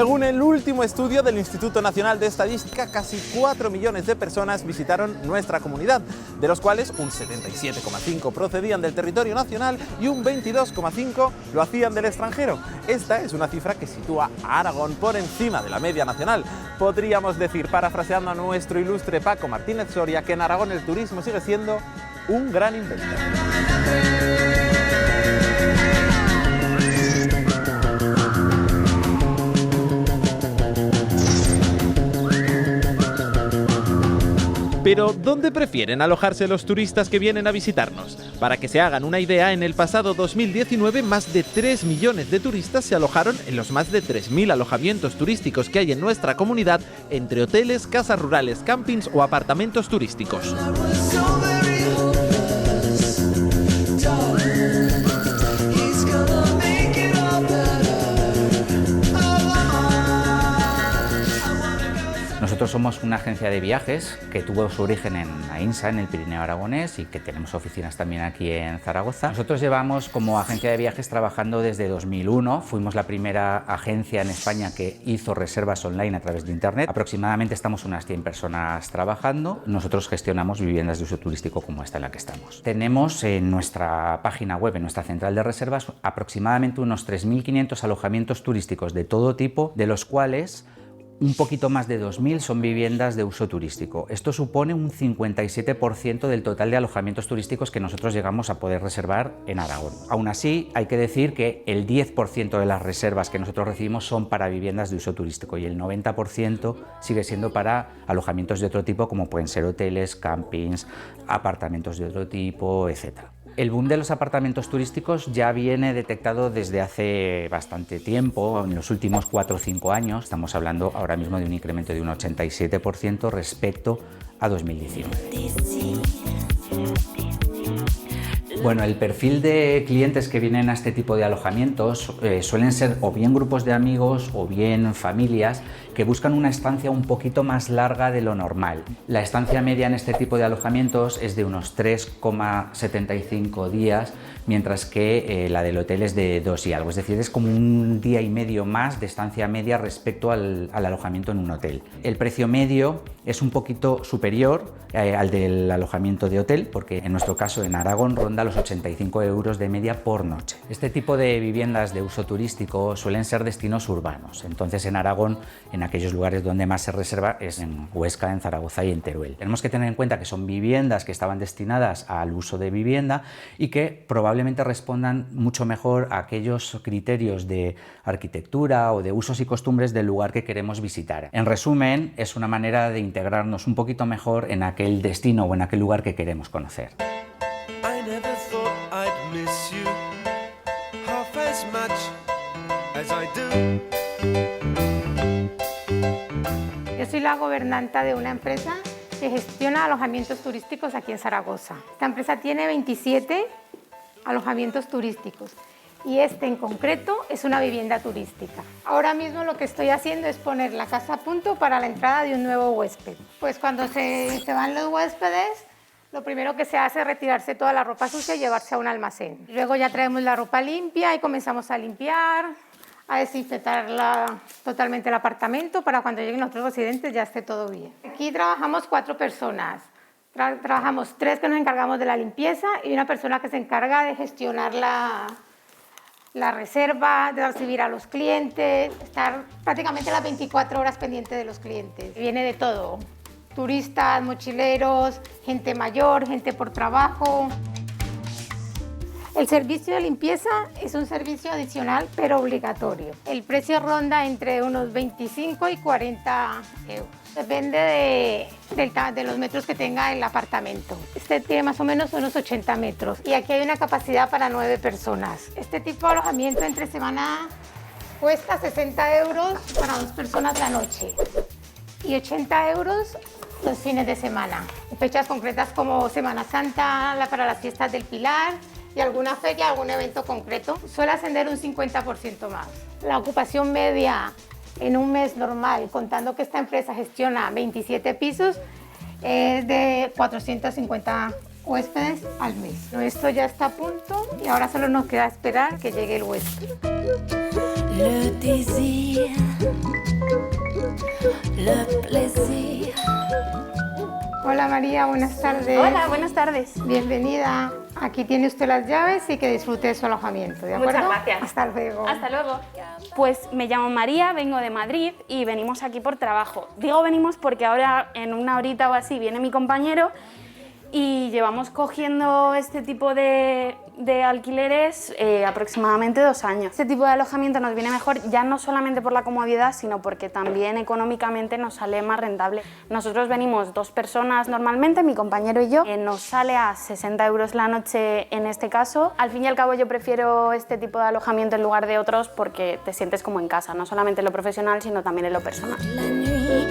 Según el último estudio del Instituto Nacional de Estadística, casi 4 millones de personas visitaron nuestra comunidad, de los cuales un 77,5 procedían del territorio nacional y un 22,5 lo hacían del extranjero. Esta es una cifra que sitúa a Aragón por encima de la media nacional. Podríamos decir, parafraseando a nuestro ilustre Paco Martínez Soria, que en Aragón el turismo sigue siendo un gran invento. Pero, ¿dónde prefieren alojarse los turistas que vienen a visitarnos? Para que se hagan una idea, en el pasado 2019 más de 3 millones de turistas se alojaron en los más de 3.000 alojamientos turísticos que hay en nuestra comunidad, entre hoteles, casas rurales, campings o apartamentos turísticos. Nosotros somos una agencia de viajes que tuvo su origen en Aínsa, en el Pirineo aragonés, y que tenemos oficinas también aquí en Zaragoza. Nosotros llevamos como agencia de viajes trabajando desde 2001. Fuimos la primera agencia en España que hizo reservas online a través de Internet. Aproximadamente estamos unas 100 personas trabajando. Nosotros gestionamos viviendas de uso turístico como esta en la que estamos. Tenemos en nuestra página web, en nuestra central de reservas, aproximadamente unos 3.500 alojamientos turísticos de todo tipo, de los cuales un poquito más de 2.000 son viviendas de uso turístico. Esto supone un 57% del total de alojamientos turísticos que nosotros llegamos a poder reservar en Aragón. Aún así, hay que decir que el 10% de las reservas que nosotros recibimos son para viviendas de uso turístico y el 90% sigue siendo para alojamientos de otro tipo, como pueden ser hoteles, campings, apartamentos de otro tipo, etc. El boom de los apartamentos turísticos ya viene detectado desde hace bastante tiempo, en los últimos 4 o 5 años. Estamos hablando ahora mismo de un incremento de un 87% respecto a 2019. Bueno, el perfil de clientes que vienen a este tipo de alojamientos suelen ser o bien grupos de amigos o bien familias que buscan una estancia un poquito más larga de lo normal. La estancia media en este tipo de alojamientos es de unos 3,75 días, mientras que la del hotel es de 2 y algo, es decir, es como un día y medio más de estancia media respecto al alojamiento en un hotel. El precio medio es un poquito superior al del alojamiento de hotel, porque en nuestro caso en Aragón ronda los 85 € de media por noche. Este tipo de viviendas de uso turístico suelen ser destinos urbanos, entonces en Aragón, en aquellos lugares donde más se reserva es en Huesca, en Zaragoza y en Teruel. Tenemos que tener en cuenta que son viviendas que estaban destinadas al uso de vivienda y que probablemente respondan mucho mejor a aquellos criterios de arquitectura o de usos y costumbres del lugar que queremos visitar. En resumen, es una manera de integrarnos un poquito mejor en aquel destino o en aquel lugar que queremos conocer. Yo soy la gobernanta de una empresa que gestiona alojamientos turísticos aquí en Zaragoza. Esta empresa tiene 27 alojamientos turísticos y este en concreto es una vivienda turística. Ahora mismo lo que estoy haciendo es poner la casa a punto para la entrada de un nuevo huésped. Pues cuando se van los huéspedes, lo primero que se hace es retirarse toda la ropa sucia y llevarse a un almacén. Luego ya traemos la ropa limpia y comenzamos a limpiar, a desinfectar totalmente el apartamento para cuando lleguen los otros residentes ya esté todo bien. Aquí trabajamos 4 personas. Trabajamos 3 que nos encargamos de la limpieza y una persona que se encarga de gestionar la reserva, de recibir a los clientes, estar prácticamente las 24 horas pendiente de los clientes. Viene de todo, turistas, mochileros, gente mayor, gente por trabajo. El servicio de limpieza es un servicio adicional pero obligatorio. El precio ronda entre unos 25 y 40 euros. Depende de los metros que tenga el apartamento. Este tiene más o menos unos 80 metros y aquí hay una capacidad para 9 personas. Este tipo de alojamiento entre semana cuesta 60 euros para 2 personas la noche y 80 euros los fines de semana. Fechas concretas como Semana Santa, para las fiestas del Pilar y alguna feria, algún evento concreto, suele ascender un 50% más. La ocupación media en un mes normal, contando que esta empresa gestiona 27 pisos, es de 450 huéspedes al mes. Esto ya está a punto y ahora solo nos queda esperar que llegue el huésped. le désir, le plaisir. Hola María, buenas tardes. Hola, buenas tardes. Bienvenida. Aquí tiene usted las llaves y que disfrute de su alojamiento, ¿de acuerdo? Muchas gracias. Hasta luego. Hasta luego. Pues me llamo María, vengo de Madrid y venimos aquí por trabajo. Digo venimos porque ahora en una horita o así viene mi compañero y llevamos cogiendo este tipo de alquileres aproximadamente 2 años. Este tipo de alojamiento nos viene mejor ya no solamente por la comodidad, sino porque también económicamente nos sale más rentable. Nosotros venimos 2 personas normalmente, mi compañero y yo, nos sale a 60 euros la noche en este caso. Al fin y al cabo yo prefiero este tipo de alojamiento en lugar de otros porque te sientes como en casa, no solamente en lo profesional, sino también en lo personal. La nuit,